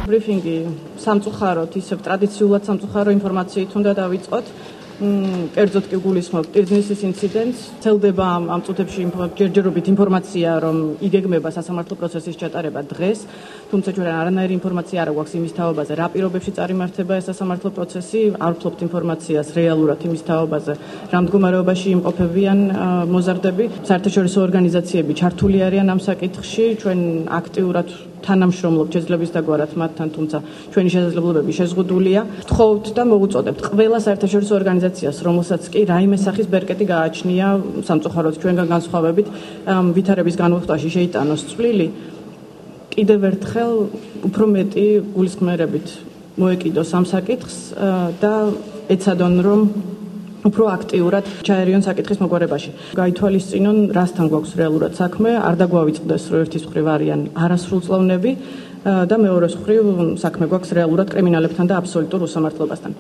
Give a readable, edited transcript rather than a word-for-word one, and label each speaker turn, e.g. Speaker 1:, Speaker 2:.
Speaker 1: ბრიფინგი სამწუხაროდ ისევ ტრადიციულად სამწუხარო ინფორმაციით უნდა დავიწყოთ. კერძოდ კი გულისხმობ ტირზნისის ინციდენტს. Ცელდება ამ წუთებში ჯერჯერობით ინფორმაცია, რომ იგეგმება სასამართლო პროცესის ჩატარება დღეს, თუმცა ჩვენ არანაირი ინფორმაცია არ გვაქვს იმის თაობაზე, რა პირობებში წარიმართება ეს სასამართლო პროცესი, არ ვფლობთ ინფორმაციას რეალურად იმის თაობაზე, რა მდგომარეობაში იმყოფებიან მოზარდები. საერთაშორისო ორგანიზაციები ჩართული არიან ამ საკითხში, ჩვენ აქტიურად თანამშრომლობთ შეძლების დაგვარად მათთან, თუმცა ჩვენი შესაძლებლობები შეზღუდულია. ვთხოვთ და მოვუწოდებთ ყველა საერთაშორისო ორგანიზაციას, რომელსაც კი რაიმე სახის ბერკეტი გააჩნია სამწუხაროდ ჩვენგან განსხვავებით ვითარების განუხტაში შეიტანოს წვლილი. კიდევ ერთხელ უფრო მეტი გულისხმერებით მოეკიდოს ამ საკითხს და ეცადონ, რომ უფრო აქტიურად ჩაერიონ საკითხის მოგვარებაში. გაითვალისწინონ, რასთან გვაქვს რეალურად საქმე, არ დაგვავიწყდეს, რომ ერთის მხრივ არიან არასრულწლოვნები და მეორეს მხრივ საქმე გვაქვს რეალურად კრიმინალებთან და აბსოლუტურ უსამართლობასთან.